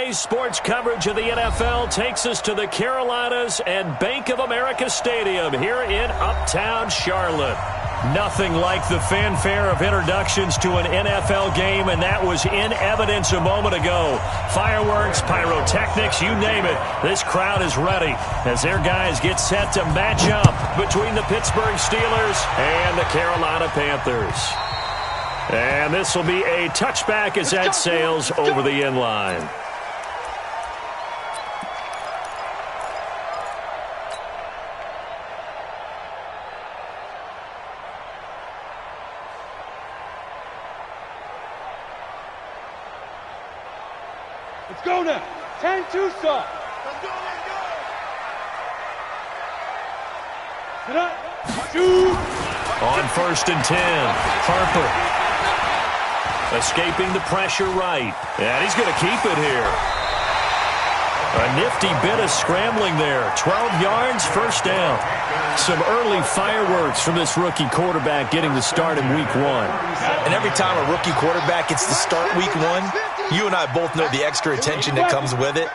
Today's sports coverage of the NFL takes us to the Carolinas and Bank of America Stadium here in Uptown Charlotte. Nothing like the fanfare of introductions to an NFL game, and that was in evidence a moment ago. Fireworks, pyrotechnics, you name it. This crowd is ready as their guys get set to match up between the Pittsburgh Steelers and the Carolina Panthers. And this will be a touchback as that sails over the end line. Let's go now. 10-2 stop. Let's go, let's go. Get up. Shoot. On 1st and 10, Harper. Escaping the pressure right. And he's going to keep it here. A nifty bit of scrambling there. 12 yards, first down. Some early fireworks from this rookie quarterback getting the start in week 1. And every time a rookie quarterback gets to start week 1, you and I both know the extra attention that comes with it.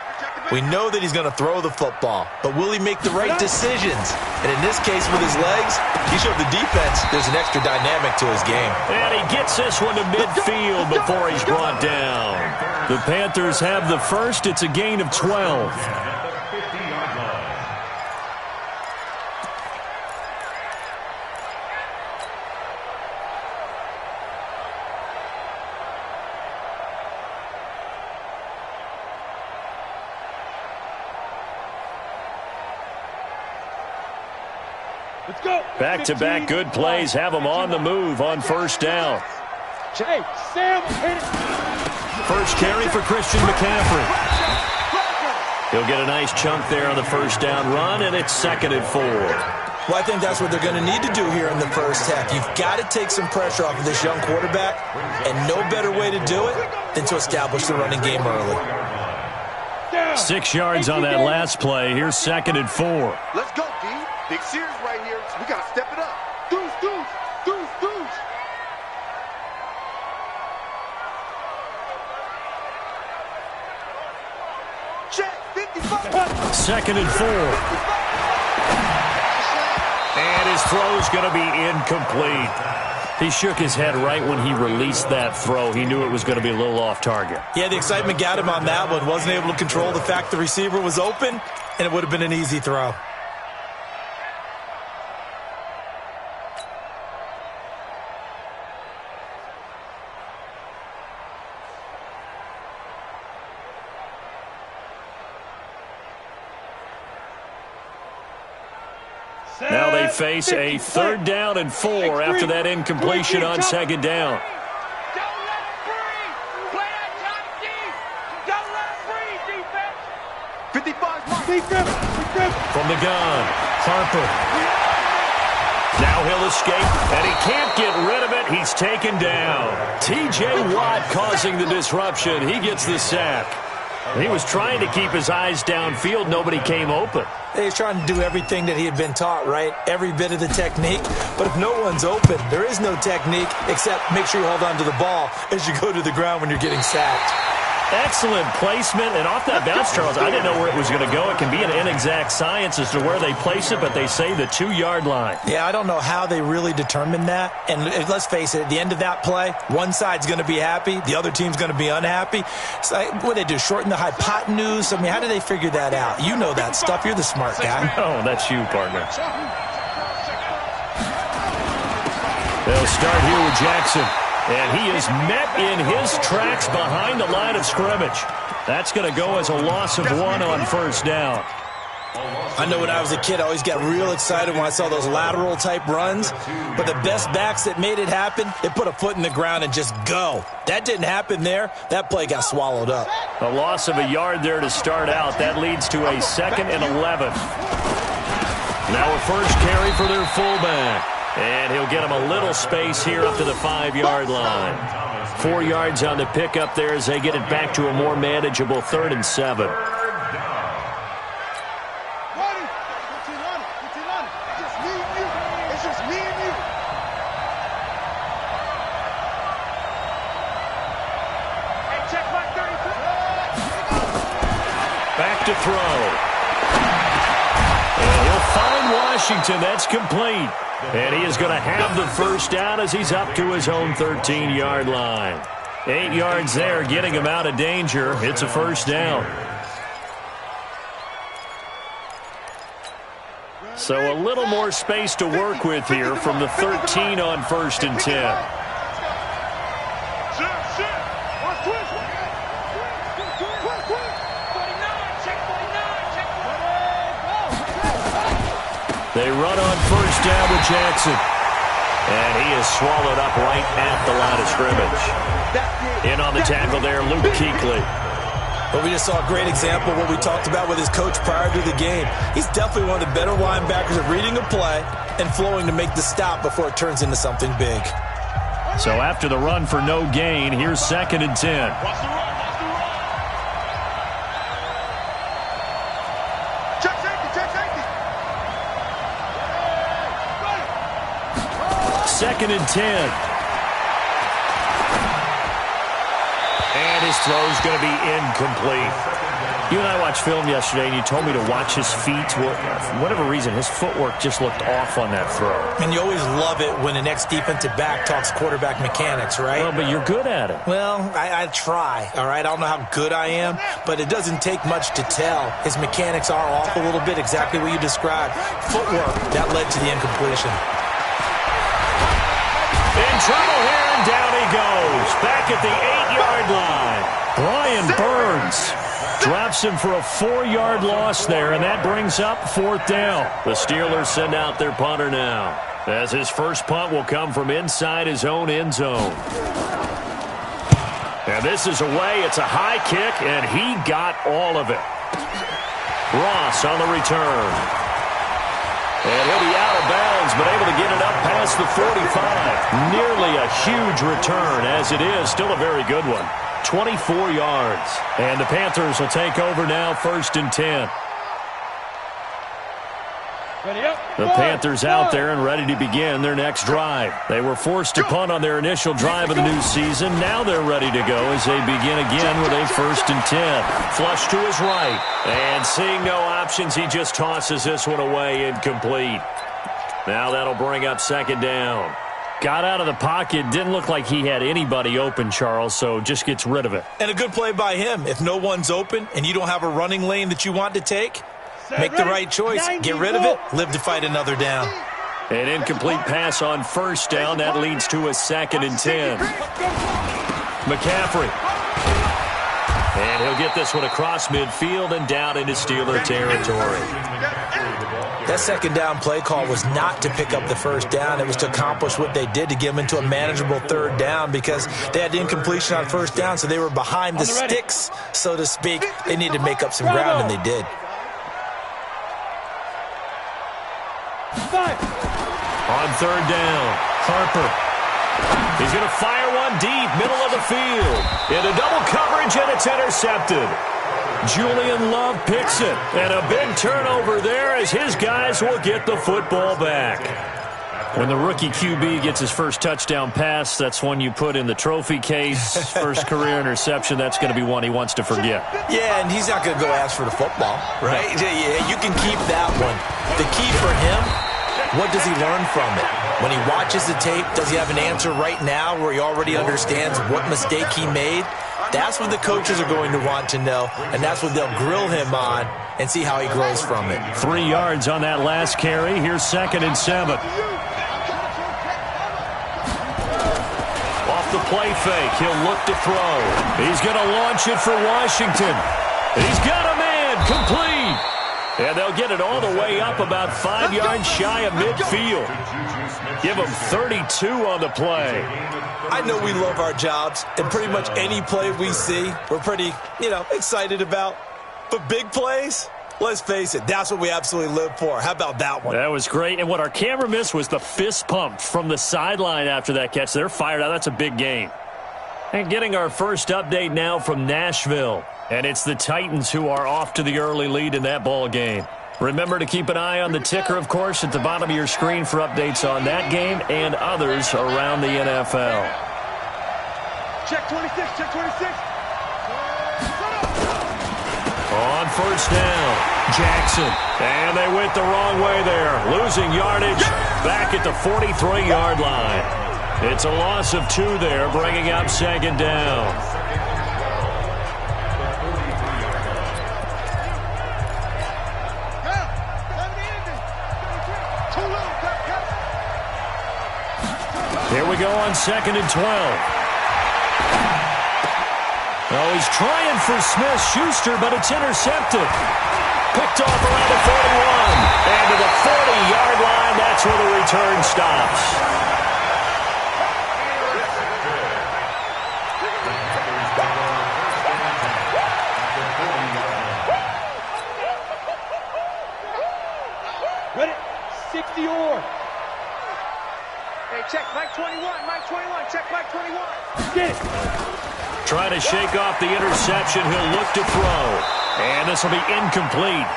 We know that he's going to throw the football, but will he make the right decisions? And in this case, with his legs, he showed the defense there's an extra dynamic to his game. And he gets this one to midfield before he's brought down. The Panthers have the first. It's a gain of 12. Let's go. Back-to-back good plays have him on the move on first down. Hey, Sam, hit it. First carry for Christian McCaffrey. He'll get a nice chunk there on the first down run, and it's 2nd and 4. Well, I think that's what they're going to need to do here in the first half. You've got to take some pressure off of this young quarterback, and no better way to do it than to establish the running game early. 6 yards on that last play. Here's 2nd and 4. Let's go, D. Big series right here. We got to step it up. Deuce, deuce, deuce, deuce. Check, 55. 2nd and 4. And his throw's going to be incomplete. He shook his head right when he released that throw. He knew it was going to be a little off target. Yeah, the excitement got him on that one. Wasn't able to control the fact the receiver was open, and it would have been an easy throw. Now they face a 3rd down and 4 after that incompletion on 2nd down. Don't let it free. Play that top deep. Don't let it free, defense. 55. From the gun, Harper. Now he'll escape, and he can't get rid of it. He's taken down. T.J. Watt causing the disruption. He gets the sack. He was trying to keep his eyes downfield. Nobody came open. He's trying to do everything that he had been taught, right? Every bit of the technique. But if no one's open, there is no technique except make sure you hold on to the ball as you go to the ground when you're getting sacked. Excellent placement, and off that bounce, Charles, I didn't know where it was going to go. It can be an inexact science as to where they place it, but they say the 2-yard line. Yeah, I don't know how they really determined that. And let's face it, at the end of that play, one side's going to be happy, the other team's going to be unhappy. It's like, what do they do, shorten the hypotenuse? I mean, how do they figure that out? You know that stuff. You're the smart guy. Oh, that's you, partner. They'll start here with Jackson. And he is met in his tracks behind the line of scrimmage. That's going to go as a loss of 1 on first down. I know when I was a kid, I always got real excited when I saw those lateral-type runs. But the best backs that made it happen, they put a foot in the ground and just go. That didn't happen there. That play got swallowed up. A loss of a yard there to start out. That leads to a 2nd and 11. Now a first carry for their fullback. And he'll get him a little space here up to the 5-yard line. 4 yards on the pickup there as they get it back to a more manageable 3rd and 7. Back to throw. And he'll find Washington. That's complete. And he is going to have the first down as he's up to his own 13-yard line. 8 yards there, getting him out of danger. It's a first down. So a little more space to work with here from the 13 on 1st and 10. They run on first down with Jackson. And he is swallowed up right at the line of scrimmage. In on the tackle there, Luke Kuechly. But we just saw a great example of what we talked about with his coach prior to the game. He's definitely one of the better linebackers at reading a play and flowing to make the stop before it turns into something big. So after the run for no gain, here's 2nd and 10. Second and 10. And his throw is going to be incomplete. You and I watched film yesterday, and you told me to watch his feet. Well, for whatever reason, his footwork just looked off on that throw. And you always love it when the next defensive back talks quarterback mechanics, right? Well, but you're good at it. Well, I try, all right? I don't know how good I am, but it doesn't take much to tell. His mechanics are off a little bit, exactly what you described. Footwork, that led to the incompletion. In trouble here, and down he goes. Back at the 8-yard line. Brian Burns drops him for a 4-yard loss there, and that brings up 4th down. The Steelers send out their punter now, as his first punt will come from inside his own end zone. And this is away. It's a high kick, and he got all of it. Ross on the return. And he'll be out of bounds, but able to get it up past the 45. Nearly a huge return, as it is. Still a very good one. 24 yards. And the Panthers will take over now, 1st and 10. The Panthers out there and ready to begin their next drive. They were forced to punt on their initial drive of the new season. Now they're ready to go as they begin again with a 1st and 10. Flush to his right. And seeing no options, he just tosses this one away, incomplete. Now that'll bring up 2nd down. Got out of the pocket. Didn't look like he had anybody open, Charles, so just gets rid of it. And a good play by him. If no one's open and you don't have a running lane that you want to take, make the right choice. Get rid of it. Live to fight another down. An incomplete pass on 1st down. That leads to a 2nd and 10. McCaffrey. And he'll get this one across midfield and down into Steeler territory. That 2nd down play call was not to pick up the 1st down. It was to accomplish what they did to get them into a manageable 3rd down because they had incompletion on 1st down, so they were behind the sticks, so to speak. They needed to make up some ground, and they did. On 3rd down, Harper. He's going to fire one deep, middle of the field. Into double coverage, and it's intercepted. Julian Love picks it. And a big turnover there as his guys will get the football back. When the rookie QB gets his first touchdown pass, that's one you put in the trophy case. First career interception, that's going to be one he wants to forget. Yeah, and he's not going to go ask for the football, right? Yeah, you can keep that one. The key for him, what does he learn from it? When he watches the tape, does he have an answer right now where he already understands what mistake he made? That's what the coaches are going to want to know, and that's what they'll grill him on and see how he grows from it. 3 yards on that last carry. Here's 2nd and 7. Off the play fake, he'll look to throw. He's going to launch it for Washington. He's got a man, complete. And they'll get it all the way up about 5 yards shy of midfield. Give them 32 on the play. I know we love our jobs, and pretty much any play we see, we're pretty, excited about. But big plays, let's face it, that's what we absolutely live for. How about that one? That was great. And what our camera missed was the fist pump from the sideline after that catch. They're fired out. That's a big game. And getting our first update now from Nashville. And it's the Titans who are off to the early lead in that ball game. Remember to keep an eye on the ticker, of course, at the bottom of your screen for updates on that game and others around the NFL. Check 26, check 26. On first down, Jackson. And they went the wrong way there. Losing yardage back at the 43-yard line. It's a loss of 2 there, bringing up second down. Here we go on 2nd and 12. Oh, he's trying for Smith-Schuster, but it's intercepted. Picked off around the 41. And to the 40-yard line, that's where the return stops. Ready? 60-or. Hey, check Mike 21. Mike 21. Check Mike 21. Get it. Trying to shake off the interception. He'll look to throw. And this will be incomplete.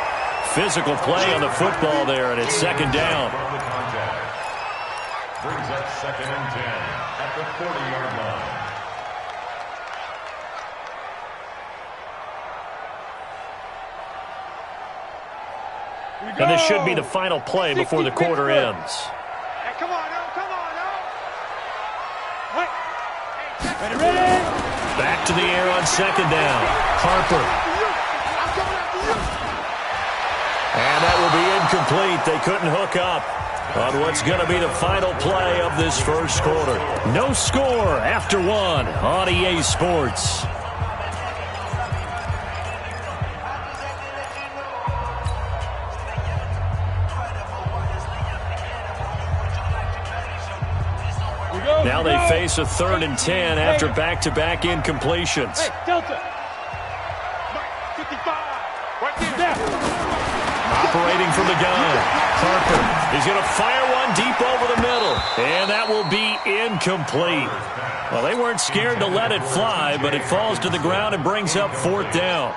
Physical play on the football there, and it's second down. Brings up 2nd and 10 at the 40-yard line. And this should be the final play before the quarter ends. Hey, come on, no, come on, no. Hey, ready? Back to the air on second down. Harper. And that will be incomplete. They couldn't hook up on what's going to be the final play of this first quarter. No score after 1 on EA Sports. Now they face a 3rd and 10 after back-to-back incompletions. Hey, Delta. 55. Right there. Operating from the gun. Harper is going to fire one deep over the middle. And that will be incomplete. Well, they weren't scared to let it fly, but it falls to the ground and brings up 4th down.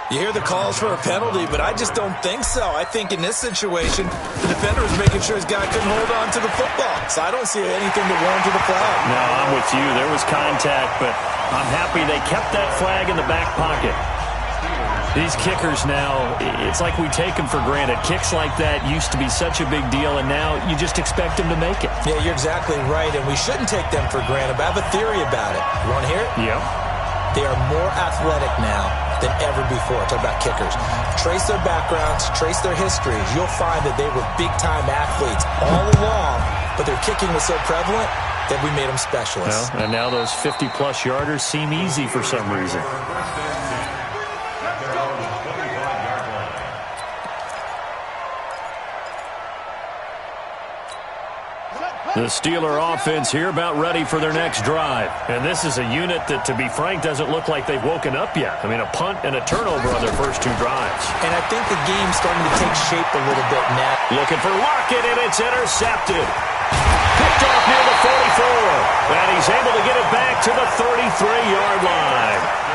You hear the calls for a penalty, but I just don't think so. I think in this situation, the defender was making sure his guy couldn't hold on to the football. So I don't see anything to warrant the flag. No, I'm with you. There was contact, but I'm happy they kept that flag in the back pocket. These kickers now, it's like we take them for granted. Kicks like that used to be such a big deal, and now you just expect them to make it. Yeah, you're exactly right, and we shouldn't take them for granted, but I have a theory about it. You want to hear it? Yep. They are more athletic now than ever before. Talk about kickers. Trace their backgrounds, trace their histories. You'll find that they were big-time athletes all along, but their kicking was so prevalent that we made them specialists. Well, and now those 50-plus yarders seem easy for some reason. The Steeler offense here about ready for their next drive. And this is a unit that, to be frank, doesn't look like they've woken up yet. I mean, a punt and a turnover on their first 2 drives. And I think the game's starting to take shape a little bit now. Looking for Lockett, and it's intercepted. Picked off near the 44. And he's able to get it back to the 33-yard line.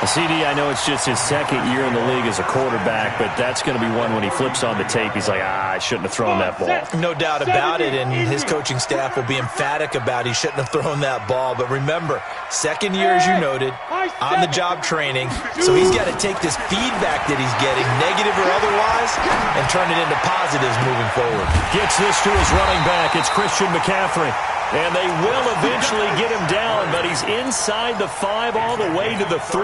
CD, I know it's just his 2nd year in the league as a quarterback, but that's going to be one when he flips on the tape, he's like, I shouldn't have thrown that ball. No doubt about it, and his coaching staff will be emphatic about he shouldn't have thrown that ball. But remember, 2nd year, as you noted, on-the-job training, so he's got to take this feedback that he's getting, negative or otherwise, and turn it into positives moving forward. Gets this to his running back. It's Christian McCaffrey. And they will eventually get him down, but he's inside the 5 all the way to the 3.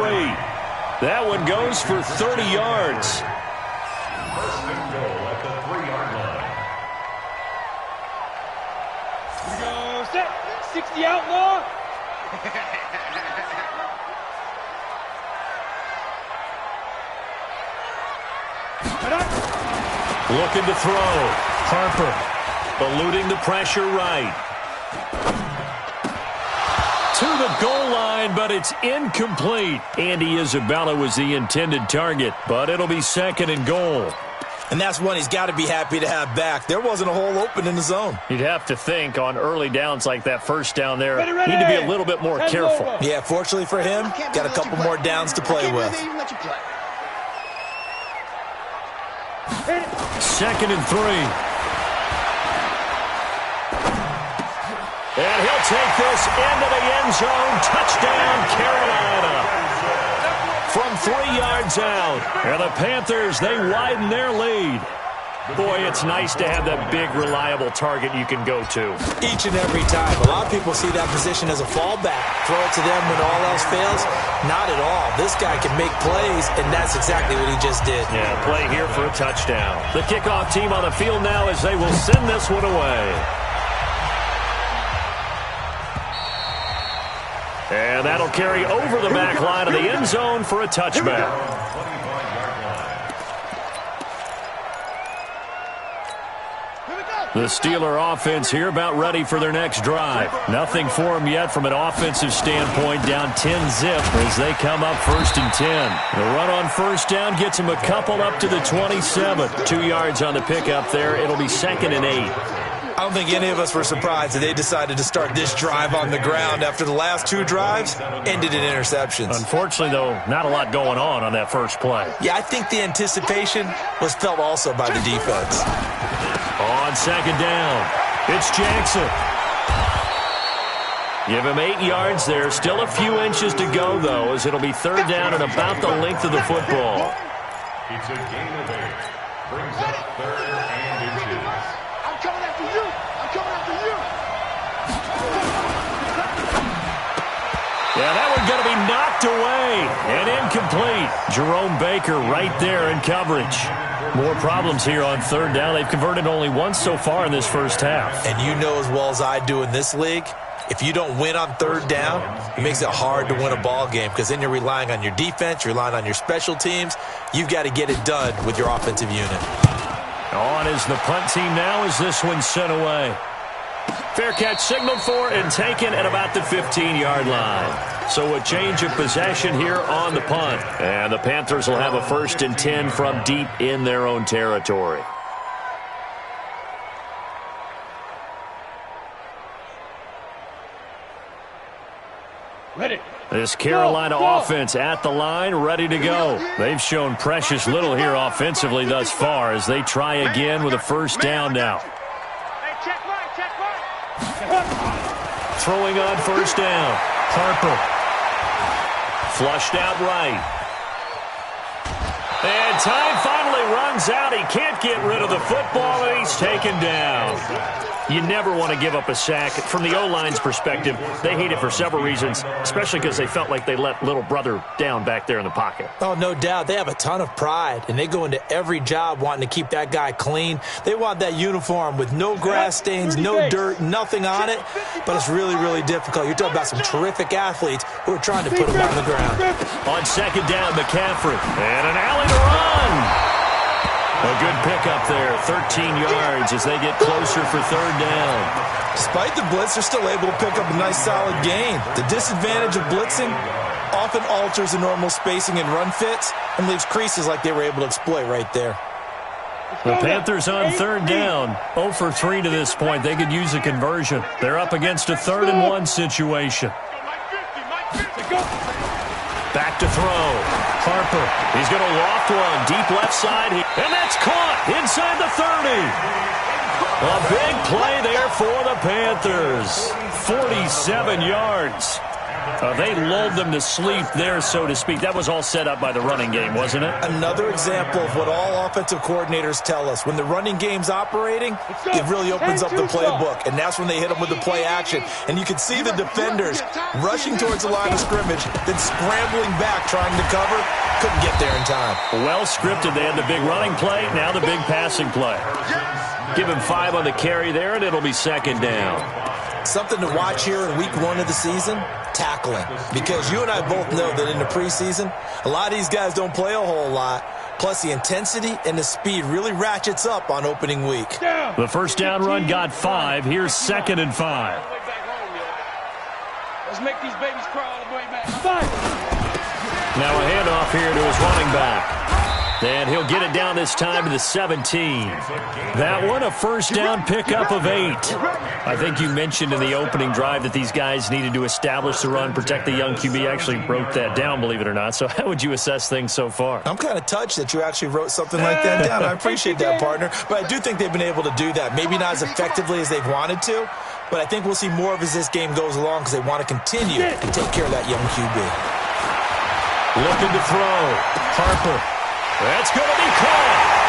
That one goes for 30 yards. First and goal at the 3-yard line. We go set. 60 outlaw. Looking to throw. Harper eluding the pressure right. To the goal line, but it's incomplete. Andy Isabella was the intended target, but it'll be 2nd and goal. And that's one he's got to be happy to have back. There wasn't a hole open in the zone. You'd have to think on early downs like that first down there, need to be a little bit more careful. Yeah, fortunately for him, got a couple more downs to play with. 2nd and 3. And he'll take this into the end zone. Touchdown, Carolina. from 3 yards out. And the Panthers, they widen their lead. Boy, it's nice to have that big, reliable target you can go to. Each and every time. A lot of people see that position as a fallback. Throw it to them when all else fails. Not at all. This guy can make plays, and that's exactly what he just did. Yeah, play here for a touchdown. The kickoff team on the field now as they will send this one away. And that'll carry over the back line of the end zone for a touchback. The Steeler offense here about ready for their next drive. Nothing for them yet from an offensive standpoint, down 10-zip as they come up 1st and 10. The run on first down gets them a couple up to the 27. 2 yards on the pickup there. It'll be 2nd and 8. I don't think any of us were surprised that they decided to start this drive on the ground after the last 2 drives ended in interceptions. Unfortunately, though, not a lot going on that first play. Yeah, I think the anticipation was felt also by the defense. On 2nd down, it's Jackson. Give him 8 yards there. Still a few inches to go, though, as it'll be 3rd down and about the length of the football. It's a gain of 8. Brings up 3rd and inches. I'm coming after you. I'm coming after you. Yeah, that one's going to be knocked away and incomplete. Jerome Baker right there in coverage. More problems here on 3rd down. They've converted only once so far in this first half. And you know as well as I do in this league, if you don't win on 3rd down, it makes it hard to win a ball game because then you're relying on your defense, you're relying on your special teams. You've got to get it done with your offensive unit. On is the punt team now as this one's sent away. Fair catch signaled for and taken at about the 15-yard line. So a change of possession here on the punt. And the Panthers will have a 1st and 10 from deep in their own territory. Ready. This Carolina offense at the line, ready to go. They've shown precious little here offensively thus far as they try again with a 1st down now. Hey, check right. Throwing on 1st down. Harper. Flushed out right. And time finally runs out. He can't get rid of the football, and he's taken down. You never want to give up a sack. From the O-line's perspective, they hate it for several reasons, especially because they felt like they let little brother down back there in the pocket. Oh, no doubt. They have a ton of pride, and they go into every job wanting to keep that guy clean. They want that uniform with no grass stains, no dirt, nothing on it, but it's really, really difficult. You're talking about some terrific athletes who are trying to put him on the ground. On 2nd down, McCaffrey, and an alley to run. A good pickup there, 13 yards as they get closer for 3rd down. Despite the blitz, they're still able to pick up a nice solid gain. The disadvantage of blitzing often alters the normal spacing and run fits and leaves creases like they were able to exploit right there. The Panthers on 3rd down, 0 for 3 to this point. They could use a conversion. They're up against a 3rd and 1 situation. Back to throw. Harper, he's going to loft one deep left side, and that's caught inside the 30. A big play there for the Panthers. 47 yards. They lulled them to sleep there, so to speak. That was all set up by the running game, wasn't it? Another example of what all offensive coordinators tell us. When the running game's operating, it really opens up the playbook, and that's when they hit them with the play action. And you can see the defenders rushing towards the line of scrimmage, then scrambling back, trying to cover. Couldn't get there in time. Well scripted. They had the big running play, now the big passing play. Give him 5 on the carry there, and it'll be 2nd down. Something to watch here in week 1 of the season, tackling. Because you and I both know that in the preseason, a lot of these guys don't play a whole lot. Plus, the intensity and the speed really ratchets up on opening week. The 1st down run got 5. Here's 2nd and 5. Let's make these babies cry all the way back. Now a handoff here to his running back. And he'll get it down this time to the 17. That one, a 1st down pickup of 8. I think you mentioned in the opening drive that these guys needed to establish the run, protect the young QB. I actually wrote that down, believe it or not. So how would you assess things so far? I'm kind of touched that you actually wrote something like that down. I appreciate that, partner. But I do think they've been able to do that. Maybe not as effectively as they've wanted to, but I think we'll see more of as this game goes along because they want to continue and take care of that young QB. Looking to throw. Harper. That's going to be caught.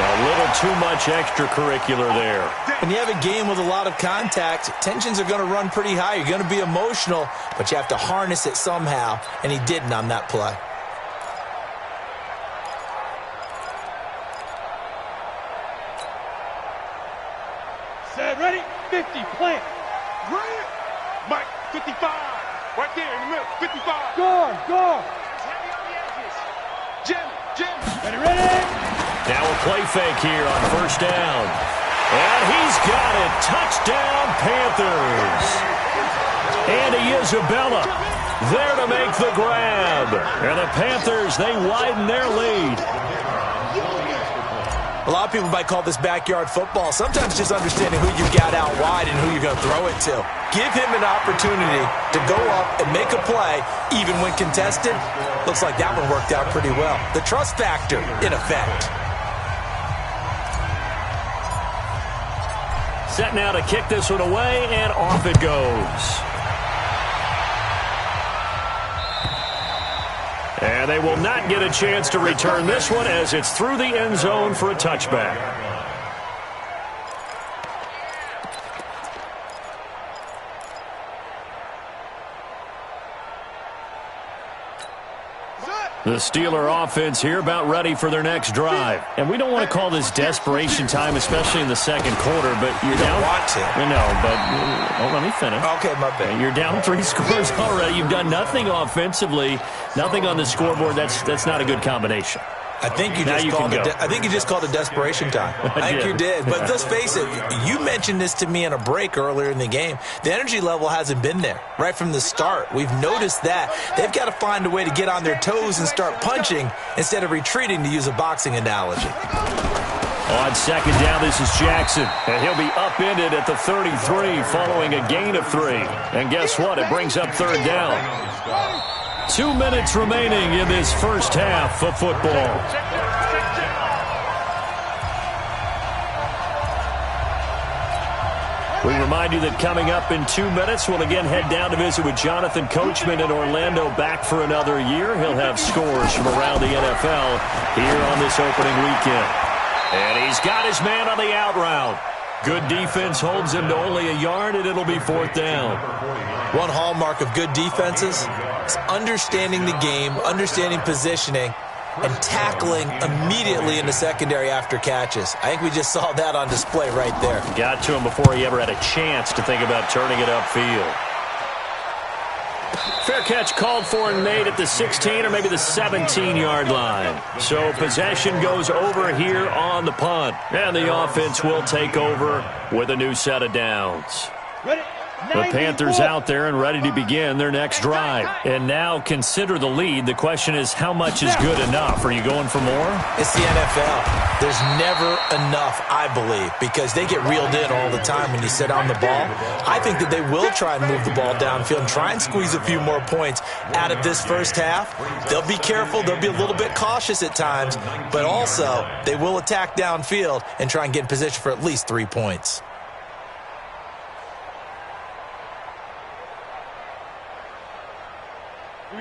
A little too much extracurricular there. When you have a game with a lot of contact, tensions are going to run pretty high. You're going to be emotional, but you have to harness it somehow, and he didn't on that play. Set, ready, 50, plant. Right. Mike, 55. Right there in the middle, 55. Guard, guard. Heavy on the edges. Jim. Ready, ready. Now a play fake here on first down. And he's got it. Touchdown, Panthers. Andy Isabella there to make the grab. And the Panthers, they widen their lead. A lot of people might call this backyard football. Sometimes just understanding who you got out wide and who you're going to throw it to. Give him an opportunity to go up and make a play, even when contested. Looks like that one worked out pretty well. The trust factor, in effect. Set now to kick this one away, and off it goes. And they will not get a chance to return this one as it's through the end zone for a touchback. The Steeler offense here about ready for their next drive. And we don't want to call this desperation time, especially in the second quarter, but you're down. Want to. No, but let me finish. Okay, my bad. You're down 3 scores already. You've done nothing offensively, nothing on the scoreboard. That's not a good combination. I think you just called it desperation time. I think you did. But let's face it, you mentioned this to me in a break earlier in the game. The energy level hasn't been there right from the start. We've noticed that. They've got to find a way to get on their toes and start punching instead of retreating, to use a boxing analogy. On second down, this is Jackson. And he'll be upended at the 33 following a gain of 3. And guess what? It brings up third down. 2 minutes remaining in this first half of football. We remind you that coming up in 2 minutes, we'll again head down to visit with Jonathan Coachman in Orlando, back for another year. He'll have scores from around the NFL here on this opening weekend. And he's got his man on the out route. Good defense holds him to only a yard, and it'll be fourth down. One hallmark of good defenses is understanding the game, understanding positioning, and tackling immediately in the secondary after catches. I think we just saw that on display right there. Got to him before he ever had a chance to think about turning it upfield. Fair catch called for and made at the 16 or maybe the 17-yard line. So possession goes over here on the punt. And the offense will take over with a new set of downs. The Panthers out there and ready to begin their next drive. And now consider the lead. The question is, how much is good enough? Are you going for more? It's the NFL. There's never enough, I believe, because they get reeled in all the time when you sit on the ball. I think that they will try and move the ball downfield and try and squeeze a few more points out of this first half. They'll be careful. They'll be a little bit cautious at times, but also they will attack downfield and try and get in position for at least 3 points.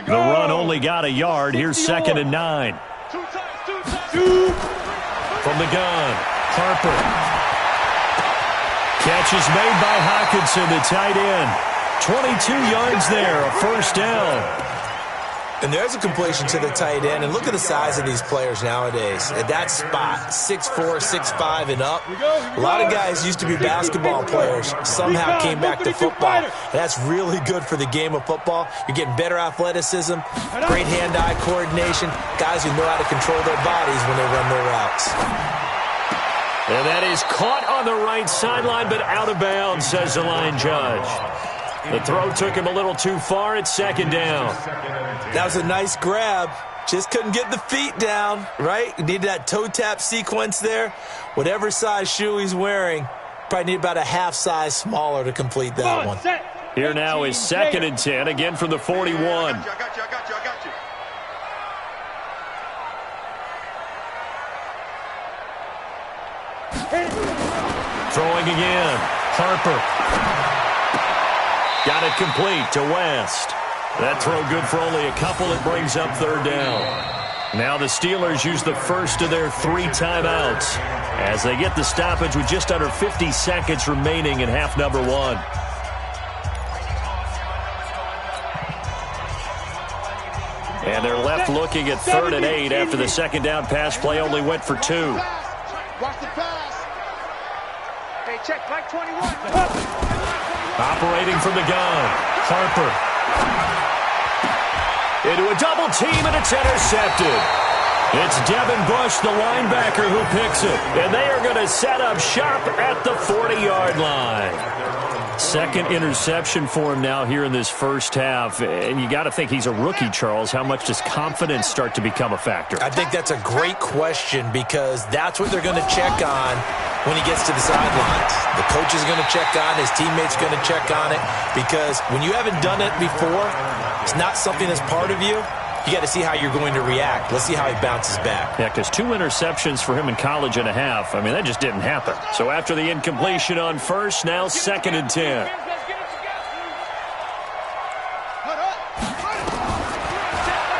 The run only got a yard. Here's 2nd and 9. From the gun, Harper. Catch is made by Hockenson, the tight end. 22 yards there, a first down. And there's a completion to the tight end. And look at the size of these players nowadays. At that spot, 6'4", 6'5", and up. A lot of guys used to be basketball players, somehow came back to football. And that's really good for the game of football. You're getting better athleticism, great hand-eye coordination, guys who know how to control their bodies when they run their routes. And that is caught on the right sideline, but out of bounds, says the line judge. The throw took him a little too far. It's 2nd down. That was a nice grab. Just couldn't get the feet down, right? You need that toe tap sequence there. Whatever size shoe he's wearing, probably need about a half size smaller to complete that one. Here now is 2nd and 10, again from the 41. I got you. Throwing again. Harper. Got it complete to West. That throw good for only a couple. It brings up third down. Now the Steelers use the first of their 3 timeouts as they get the stoppage with just under 50 seconds remaining in half number 1. And they're left looking at 3rd and 8 after the second down pass play only went for 2. Watch the pass. Hey, check, Mike 21. Operating from the gun, Harper. Into a double team, and it's intercepted. It's Devin Bush, the linebacker, who picks it. And they are going to set up shop at the 40-yard line. Second interception for him now here in this first half. And you got to think he's a rookie, Charles. How much does confidence start to become a factor? I think that's a great question because that's what they're going to check on when he gets to the sidelines. The coach is going to check on, his teammates going to check on it, because when you haven't done it before, it's not something that's part of you. You got to see how you're going to react. Let's see how he bounces back. Yeah, because 2 interceptions for him in college and a half. I mean, that just didn't happen. So after the incompletion on first, now 2nd and 10.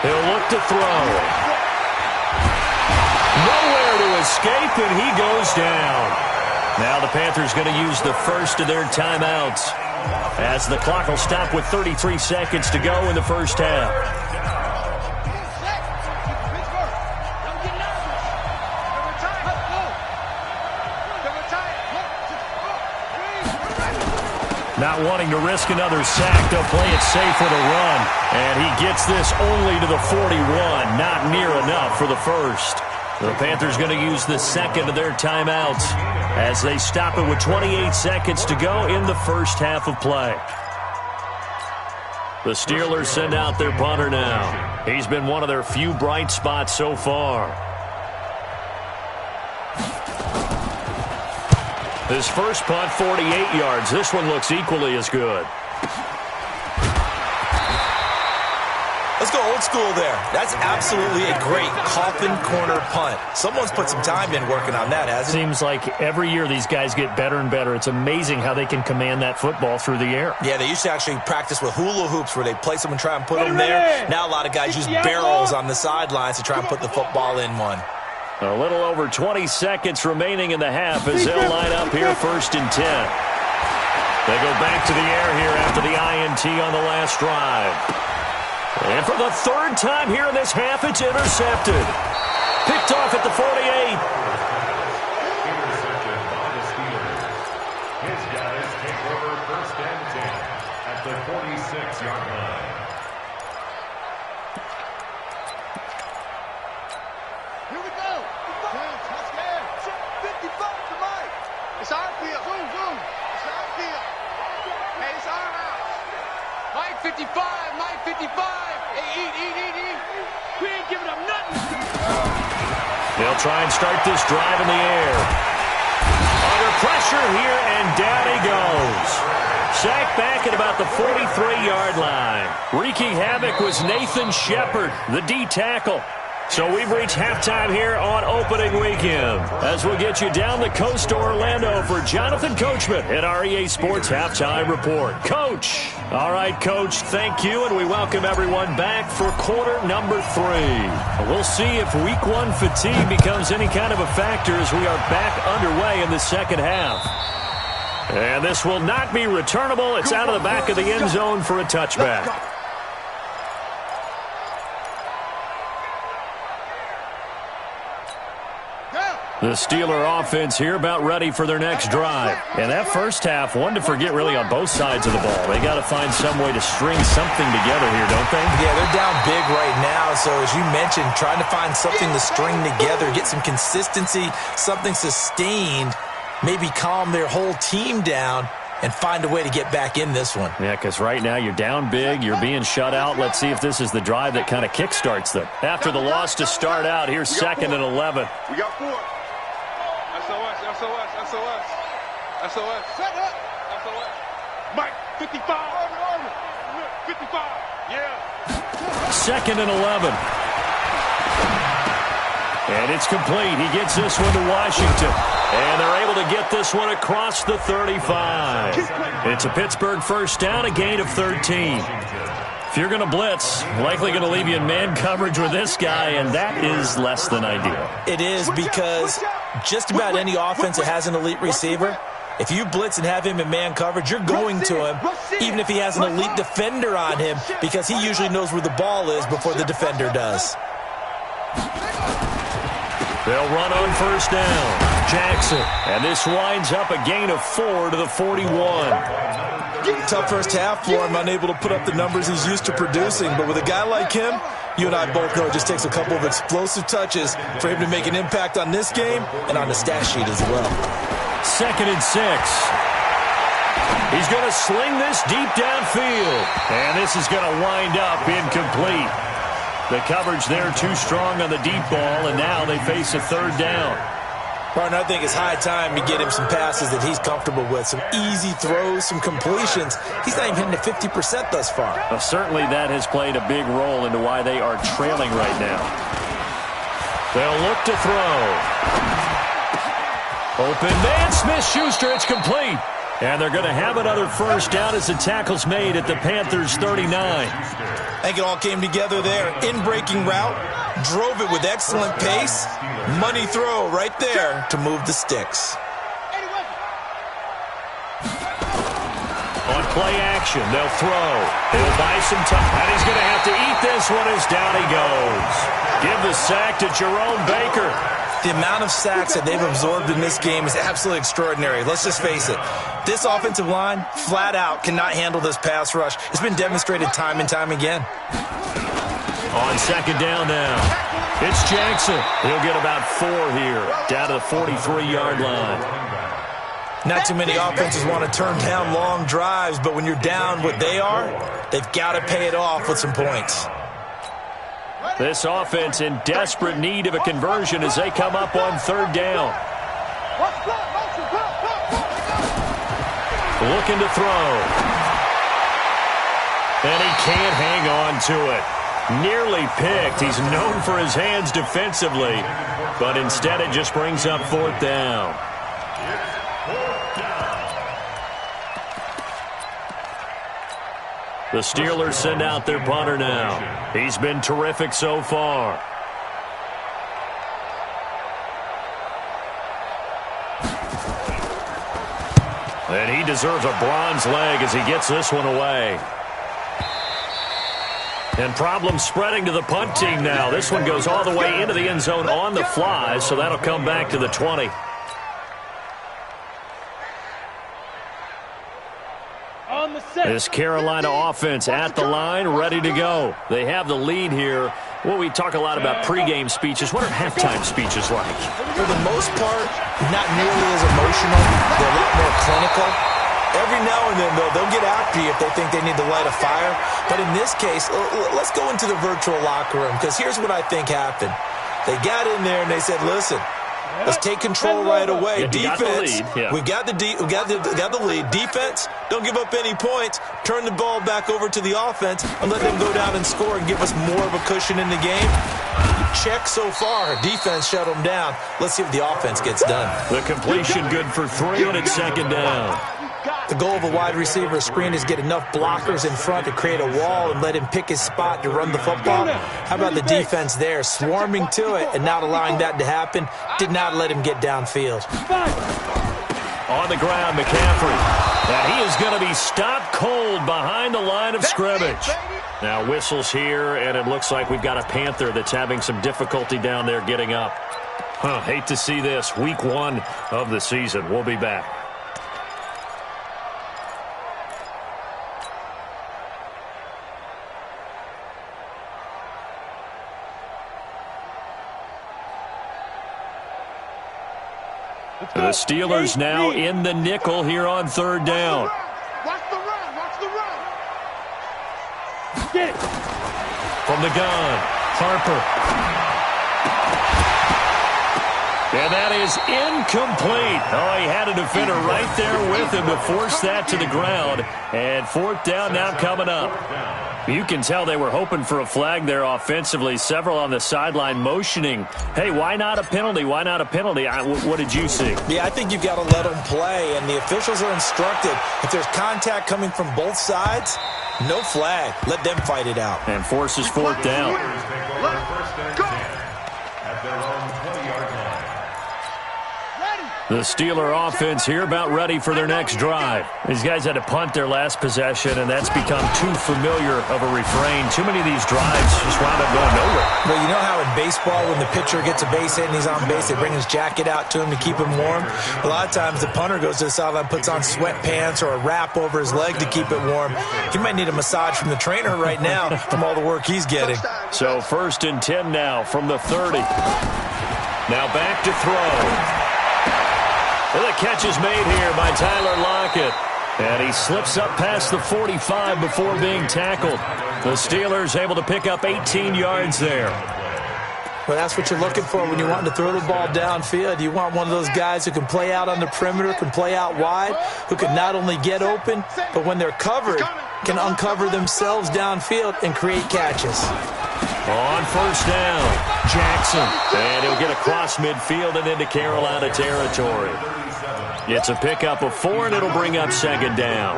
He'll look to throw. Nowhere to escape, and he goes down. Now the Panthers going to use the first of their timeouts as the clock will stop with 33 seconds to go in the first half. Not wanting to risk another sack, they'll play it safe with a run. And he gets this only to the 41, not near enough for the first. The Panthers going to use the second of their timeouts as they stop it with 28 seconds to go in the first half of play. The Steelers send out their punter now. He's been one of their few bright spots so far. His first punt, 48 yards. This one looks equally as good. Let's go old school there. That's absolutely a great coffin corner punt. Someone's put some time in working on that, hasn't it? Seems like every year these guys get better and better. It's amazing how they can command that football through the air. Yeah, they used to actually practice with hula hoops where they place them and try and put them there. Now a lot of guys use barrels on the sidelines to try and put the football in one. A little over 20 seconds remaining in the half as they'll line up here 1st and 10. They go back to the air here after the INT on the last drive. And for the 3rd time here in this half, it's intercepted. Picked off at the 48. Intercepted by the Steelers. His guys take over 1st and 10 at the 46-yard line. Here we go. Let's go. 55 to Mike. It's our field. Zoom, zoom. It's our field. Hey, it's our house. Mike 55. Mike 55. Hey, eat. We ain't giving up nothing. They'll try and start this drive in the air. Under pressure here, and down he goes. Sacked back at about the 43-yard line. Wreaking havoc was Nathan Shepard, the D tackle. So we've reached halftime here on opening weekend as we'll get you down the coast to Orlando for Jonathan Coachman at our EA Sports Halftime Report. Coach. All right, Coach, thank you, and we welcome everyone back for quarter number 3. We'll see if week 1 fatigue becomes any kind of a factor as we are back underway in the second half. And this will not be returnable. It's out of the back of the end zone for a touchback. The Steeler offense here about ready for their next drive. And that first half, one to forget really on both sides of the ball. They got to find some way to string something together here, don't they? Yeah, they're down big right now. So as you mentioned, trying to find something to string together, get some consistency, something sustained, maybe calm their whole team down and find a way to get back in this one. Yeah, because right now you're down big, you're being shut out. Let's see if this is the drive that kind of kickstarts them. After the loss to start out, here's 2nd and 11. We got 4. SOS. Set up. SOS. Mike, 55. 55. Yeah. 2nd and 11. And it's complete. He gets this one to Washington. And they're able to get this one across the 35. It's a Pittsburgh first down, a gain of 13. If you're going to blitz, likely going to leave you in man coverage with this guy, and that is less than ideal. It is, because just about any offense that has an elite receiver, if you blitz and have him in man coverage, you're going to him, even if he has an elite defender on him, because he usually knows where the ball is before the defender does. They'll run on first down. Jackson. And this winds up a gain of 4 to the 41. Tough first half for him, unable to put up the numbers he's used to producing. But with a guy like him, you and I both know it just takes a couple of explosive touches for him to make an impact on this game and on the stat sheet as well. 2nd and 6. He's going to sling this deep downfield. And this is going to wind up incomplete. The coverage there too strong on the deep ball, and now they face a 3rd down. Partner, I think it's high time to get him some passes that he's comfortable with. Some easy throws, some completions. He's not even hitting to 50% thus far. Well, certainly that has played a big role into why they are trailing right now. They'll look to throw. Open man, Smith-Schuster, it's complete. And they're going to have another first down as the tackle's made at the Panthers' 39. I think it all came together there. In-breaking route, drove it with excellent pace. Money throw right there to move the sticks. On play action, they'll throw. He'll buy some time, and he's going to have to eat this one as down he goes. Give the sack to Jerome Baker. The amount of sacks that they've absorbed in this game is absolutely extraordinary. Let's just face it. This offensive line, flat out, cannot handle this pass rush. It's been demonstrated time and time again. On 2nd down now, it's Jackson. He'll get about 4 here, down to the 43-yard line. Not too many offenses want to turn down long drives, but when you're down what they are, they've got to pay it off with some points. This offense in desperate need of a conversion as they come up on 3rd down. Looking to throw. And he can't hang on to it. Nearly picked. He's known for his hands defensively, but instead it just brings up 4th down. The Steelers send out their punter now. He's been terrific so far. And he deserves a bronze leg as he gets this one away. And problems spreading to the punt team now. This one goes all the way into the end zone on the fly, so that'll come back to the 20. This Carolina offense at the line, ready to go. They have the lead here. Well, we talk a lot about pregame speeches. What are halftime speeches like? For the most part, not nearly as emotional. They're a lot more clinical. Every now and then, though, they'll get after you if they think they need to light a fire. But in this case, let's go into the virtual locker room, because here's what I think happened. They got in there and they said, listen, let's take control right away. Defense, we got the lead. Defense, don't give up any points. Turn the ball back over to the offense and let them go down and score and give us more of a cushion in the game. Check so far. Defense shut them down. Let's see if the offense gets done. The completion good for 3 on its 2nd down. The goal of a wide receiver screen is get enough blockers in front to create a wall and let him pick his spot to run the football. How about the defense there, swarming to it and not allowing that to happen? Did not let him get downfield. On the ground, McCaffrey. And he is going to be stopped cold behind the line of scrimmage. Now whistles here, and it looks like we've got a Panther that's having some difficulty down there getting up. Hate to see this. Week 1 of the season. We'll be back. The Steelers now in the nickel here on 3rd down. Watch the run. Watch the run. Get it. From the gun, Harper. And that is incomplete. Oh, he had a defender right there with him to force that to the ground. And 4th down now coming up. You can tell they were hoping for a flag there offensively. Several on the sideline motioning, hey, why not a penalty? Why not a penalty? What did you see? Yeah, I think you've got to let them play, and the officials are instructed. If there's contact coming from both sides, no flag. Let them fight it out. And forces fourth down. At their own 20-yard line. The Steeler offense here about ready for their next drive. These guys had to punt their last possession, and that's become too familiar of a refrain. Too many of these drives just wound up going nowhere. Well, you know how in baseball when the pitcher gets a base hit and he's on base, they bring his jacket out to him to keep him warm? A lot of times the punter goes to the sideline, puts on sweatpants or a wrap over his leg to keep it warm. He might need a massage from the trainer right now from all the work he's getting. So 1st and 10 now from the 30. Now back to throw. And the catch is made here by Tyler Lockett. And he slips up past the 45 before being tackled. The Steelers able to pick up 18 yards there. Well, that's what you're looking for when you want to throw the ball downfield. You want one of those guys who can play out on the perimeter, can play out wide, who can not only get open, but when they're covered, can uncover themselves downfield and create catches. On 1st down, Jackson. And he'll get across midfield and into Carolina territory. It's a pickup of 4, and it'll bring up 2nd down.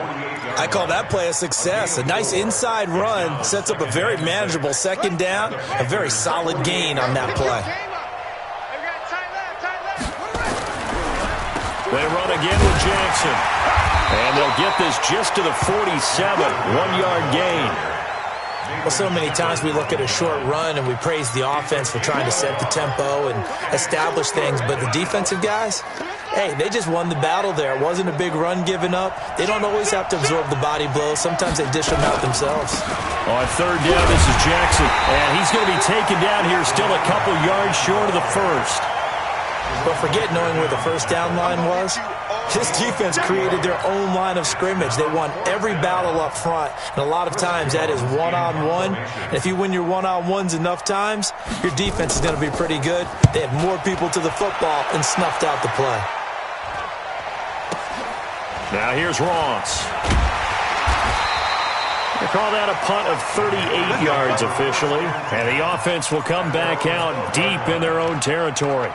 I call that play a success. A nice inside run sets up a very manageable 2nd down, a very solid gain on that play. They run again with Jackson. And they'll get this just to the 47, 1-yard gain. Well, so many times we look at a short run and we praise the offense for trying to set the tempo and establish things, but the defensive guys, hey, they just won the battle there. It wasn't a big run given up. They don't always have to absorb the body blows. Sometimes they dish them out themselves. On 3rd down, this is Jackson, and he's going to be taken down here still a couple yards short of the 1st. But forget knowing where the 1st down line was. This defense created their own line of scrimmage. They won every battle up front, and a lot of times that is one-on-one. And if you win your one-on-ones enough times, your defense is going to be pretty good. They had more people to the football and snuffed out the play. Now here's Ross. They call that a punt of 38 yards officially, and the offense will come back out deep in their own territory.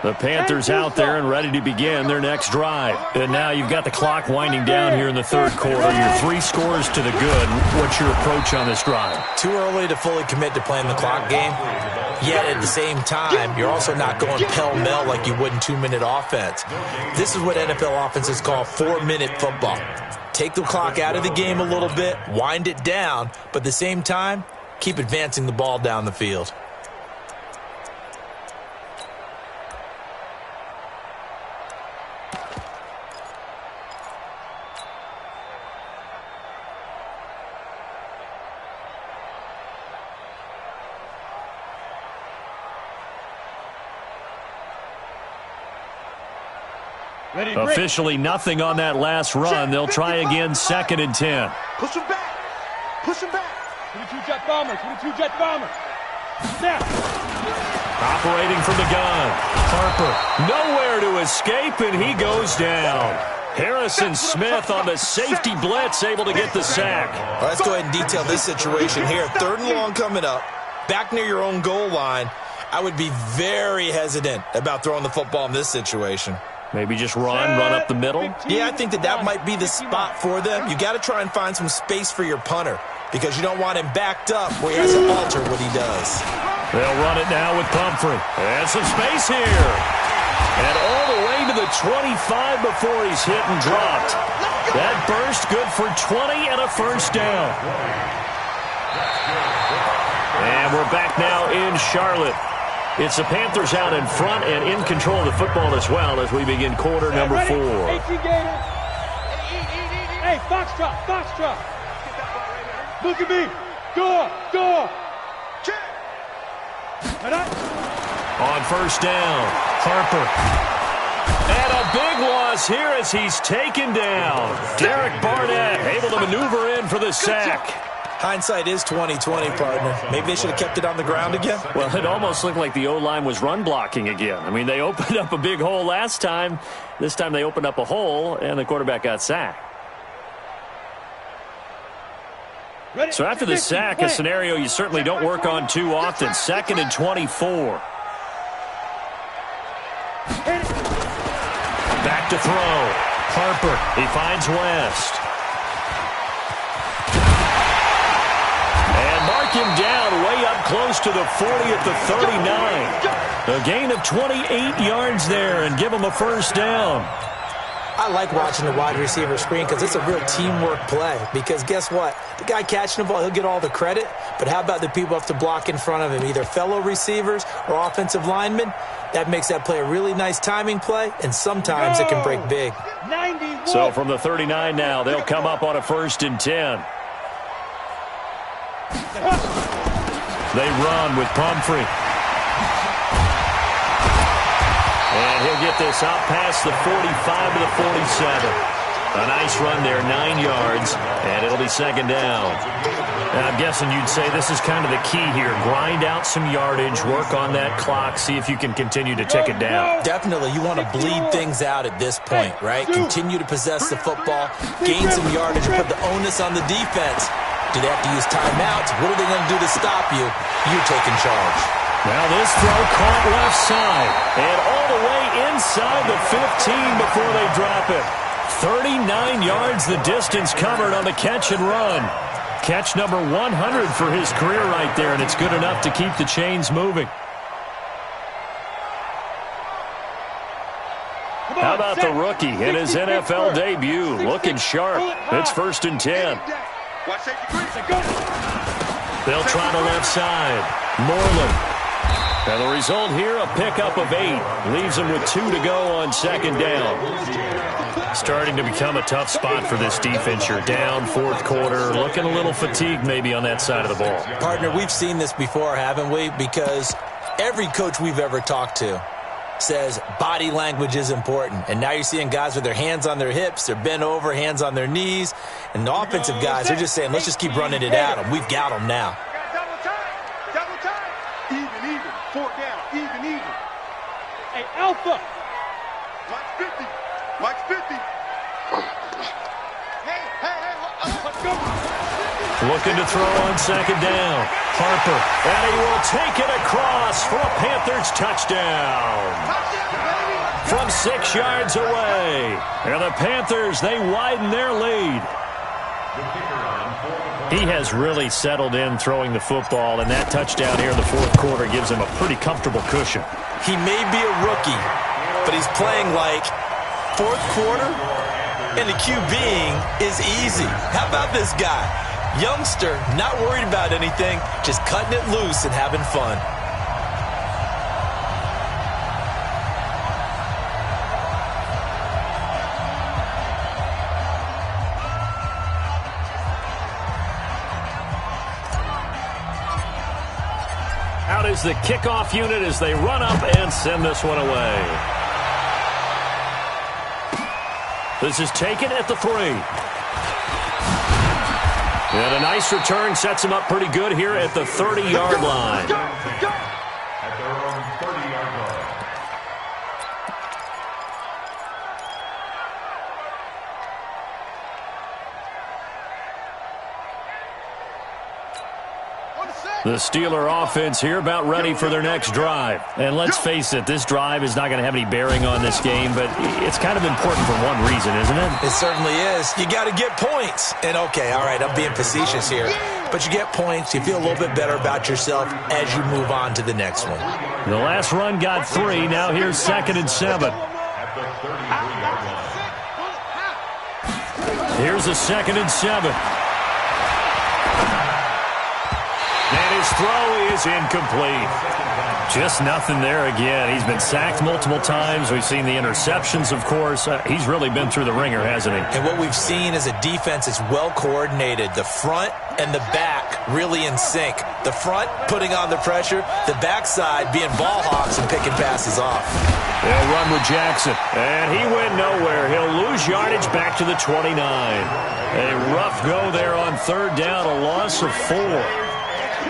The Panthers out there and ready to begin their next drive. And now you've got the clock winding down here in the 3rd quarter. You're 3 scores to the good. What's your approach on this drive? Too early to fully commit to playing the clock game. Yet at the same time, you're also not going pell-mell like you would in 2-minute offense. This is what NFL offenses call 4-minute football. Take the clock out of the game a little bit, wind it down, but at the same time, keep advancing the ball down the field. Officially nothing on that last run. They'll try again 2nd and 10. Push him back. Push him back. 22 jet bomber. 22 jet bomber. Snap. Operating from the gun. Harper nowhere to escape, and he goes down. Harrison Smith on the safety blitz, able to get the sack. Well, let's go ahead and detail this situation here. 3rd and long coming up. Back near your own goal line. I would be very hesitant about throwing the football in this situation. Maybe just run up the middle? Yeah, I think that might be the spot for them. You got to try and find some space for your punter because you don't want him backed up where he has to alter what he does. They'll run it now with Pumphrey. And some space here. And all the way to the 25 before he's hit and dropped. That burst good for 20 and a 1st down. And we're back now in Charlotte. It's the Panthers out in front and in control of the football as well as we begin quarter number 4. 18 Gators. Hey, Foxtrot, Foxtrot. Look at me. Door. On 1st down, Harper. And a big loss here as he's taken down. Derek Barnett able to maneuver in for the sack. Hindsight is 20/20, partner. Maybe they should have kept it on the ground again. Well, it almost looked like the O-line was run blocking again. I mean, they opened up a big hole last time. This time they opened up a hole, and the quarterback got sacked. So after the sack, a scenario you certainly don't work on too often. 2nd and 24. Back to throw. Harper. He finds West. And mark him down way up close to the 40 at the 39. A gain of 28 yards there and give him a first down. I like watching the wide receiver screen because it's a real teamwork play. Because guess what? The guy catching the ball, he'll get all the credit. But how about the people who have to block in front of him, either fellow receivers or offensive linemen? That makes that play a really nice timing play, and sometimes it can break big. So from the 39 now, they'll come up on a 1st and 10. They run with Pumphrey. And he'll get this out past the 45 to the 47. A nice run there, 9 yards, and it'll be 2nd down. Now, I'm guessing you'd say this is kind of the key here. Grind out some yardage, work on that clock, see if you can continue to tick it down. Definitely. You want to bleed things out at this point, right? Continue to possess the football, gain some yardage, and put the onus on the defense. Do they have to use timeouts? What are they going to do to stop you? You're taking charge. Now this throw caught left side and all the way inside the 15 before they drop it. 39 yards the distance covered on the catch and run. Catch number 100 for his career right there, and it's good enough to keep the chains moving. How about the rookie in his NFL debut? Looking sharp. It's 1st and 10. They'll try the left side. Moreland. And the result here, a pickup of 8. Leaves them with 2 to go on 2nd down. Starting to become a tough spot for this defense. You're down 4th quarter. Looking a little fatigued maybe on that side of the ball. Partner, we've seen this before, haven't we? Because every coach we've ever talked to says body language is important. And now you're seeing guys with their hands on their hips. They're bent over, hands on their knees. And the offensive guys, they're just saying, let's just keep running it at them. We've got them now. Hey, Alpha! Mike's 50. Mike's 50. Let's go. Looking to throw on 2nd down. Harper. And he will take it across for a Panthers touchdown. From 6 yards away. And the Panthers, they widen their lead. He has really settled in throwing the football, and that touchdown here in the 4th quarter gives him a pretty comfortable cushion. He may be a rookie, but he's playing like 4th quarter, and the QBing is easy. How about this guy? Youngster, not worried about anything, just cutting it loose and having fun. Out is the kickoff unit as they run up and send this one away. This is taken at the 3. And a nice return sets him up pretty good here at the 30-yard line. At their own 30-yard line. The Steeler offense here about ready for their next drive. And let's face it, this drive is not going to have any bearing on this game, but it's kind of important for one reason, isn't it? It certainly is. You got to get points. And okay, all right, I'm being facetious here. But you get points, you feel a little bit better about yourself as you move on to the next one. The last run got 3. Now here's 2nd and 7. At the 33-yard line. Here's a 2nd and 7. And his throw is incomplete. Just nothing there again. He's been sacked multiple times. We've seen the interceptions, of course. He's really been through the ringer, hasn't he? And what we've seen is a defense that's well coordinated. The front and the back really in sync. The front putting on the pressure. The backside being ball hawks and picking passes off. They'll run with Jackson. And he went nowhere. He'll lose lose yardage back to the 29. A rough go there on third down, a loss of 4.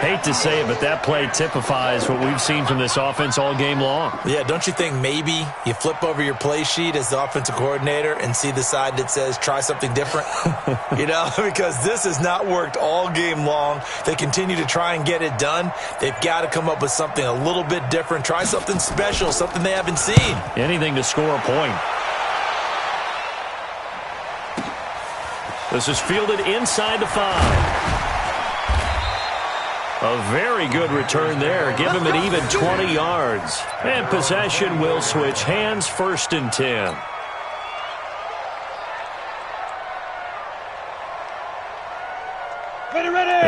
Hate to say it, but that play typifies what we've seen from this offense all game long. Yeah, don't you think maybe you flip over your play sheet as the offensive coordinator and see the side that says try something different? Because this has not worked all game long. They continue to try and get it done. They've got to come up with something a little bit different. Try something special, something they haven't seen. Anything to score a point. This is fielded inside the 5. A very good return there. Give him an even 20 yards. And possession will switch hands, 1st and 10.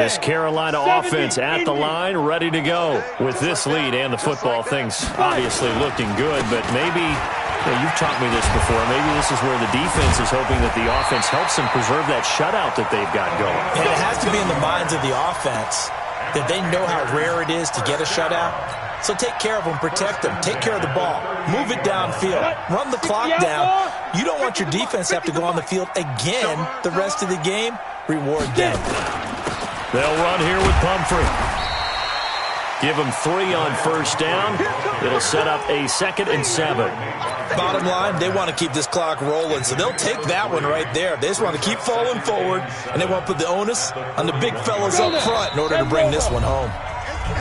This Carolina offense at the line, ready to go. With this lead and the football, things obviously looking good, but maybe, you've taught me this before, maybe this is where the defense is hoping that the offense helps them preserve that shutout that they've got going. And it has to be in the minds of the offense that they know how rare it is to get a shutout. So take care of them, protect them, take care of the ball, move it downfield, run the clock down. You don't want your defense to have to go on the field again the rest of the game. Reward them. They'll run here with Pumphrey. Give them 3 on 1st down. It'll set up a 2nd and 7. Bottom line, they want to keep this clock rolling, so they'll take that one right there. They just want to keep falling forward, and they want to put the onus on the big fellas up front in order to bring this one home.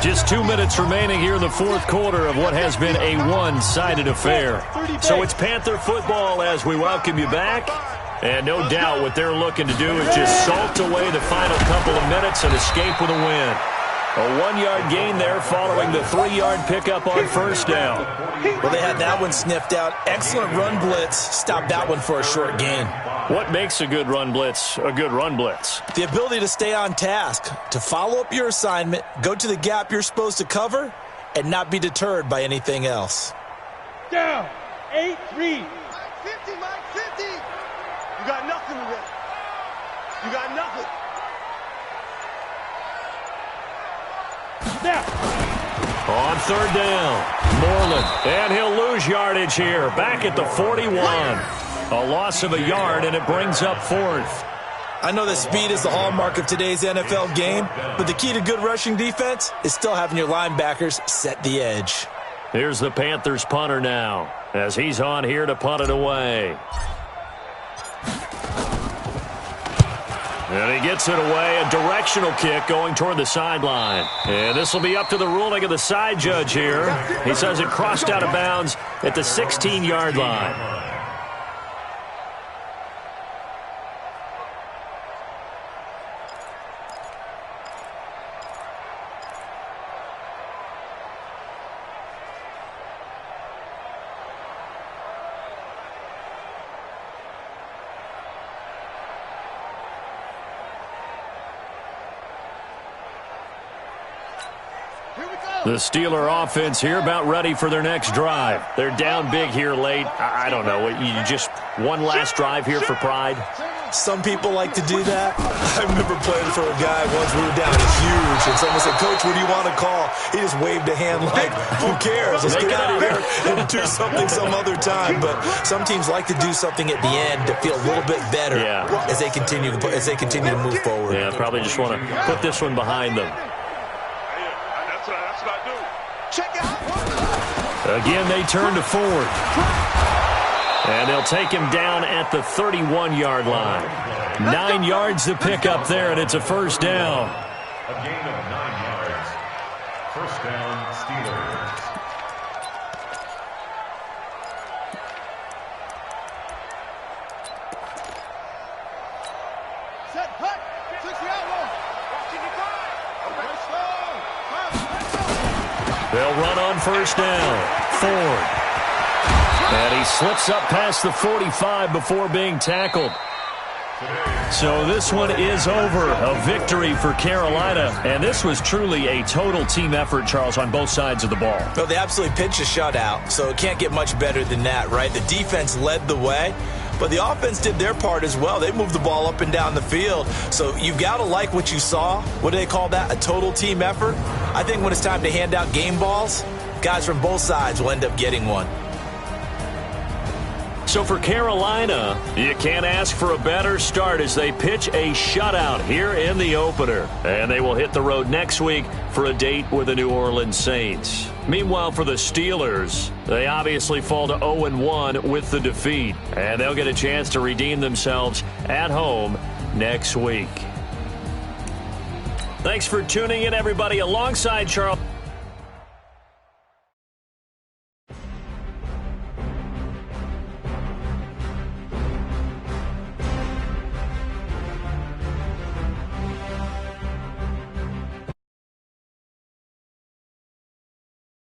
Just 2 minutes remaining here in the 4th quarter of what has been a one-sided affair. So it's Panther football as we welcome you back. And no doubt what they're looking to do is just salt away the final couple of minutes and escape with a win. A 1-yard gain there following the 3-yard pickup on 1st down. Well, they had that one sniffed out. Excellent run blitz. Stopped that one for a short gain. What makes a good run blitz a good run blitz? The ability to stay on task, to follow up your assignment, go to the gap you're supposed to cover, and not be deterred by anything else. Down. 8-3. Mike 50, Mike 50. You got nothing already. You got nothing. Now. On 3rd down, Moreland, and he'll lose yardage here, back at the 41. A loss of a yard, and it brings up 4th. I know that speed is the hallmark of today's NFL game, but the key to good rushing defense is still having your linebackers set the edge. Here's the Panthers punter now, as he's on here to punt it away. And he gets it away, a directional kick going toward the sideline. And this will be up to the ruling of the side judge here. He says it crossed out of bounds at the 16-yard line. The Steeler offense here about ready for their next drive. They're down big here late. I don't know. You just one last drive here for pride? Some people like to do that. I remember playing for a guy once. We were down huge, and someone said, "Coach, what do you want to call?" He just waved a hand like, who cares? Let's get out of here and do something some other time. But some teams like to do something at the end to feel a little bit better as they continue to move forward. Yeah, probably just want to put this one behind them. Again, they turn to Ford. And they'll take him down at the 31-yard line. 9 yards to pick up there, and it's a 1st down. A gain of 9 yards. 1st down, Steelers. Set, hut, 60 outlaw. They'll run on 1st down. Ford. And he slips up past the 45 before being tackled. So this one is over. A victory for Carolina. And this was truly a total team effort, Charles, on both sides of the ball. No, they absolutely pitched a shutout, so it can't get much better than that, right? The defense led the way, but the offense did their part as well. They moved the ball up and down the field. So you've got to like what you saw. What do they call that? A total team effort? I think when it's time to hand out game balls, guys from both sides will end up getting one. So So for Carolina, you can't ask for a better start as they pitch a shutout here in the opener. And they will hit the road next week for a date with the New Orleans Saints. Meanwhile, for the Steelers, they obviously fall to 0-1 with the defeat. And they'll get a chance to redeem themselves at home next week. Thanks for tuning in, everybody. Alongside Charles.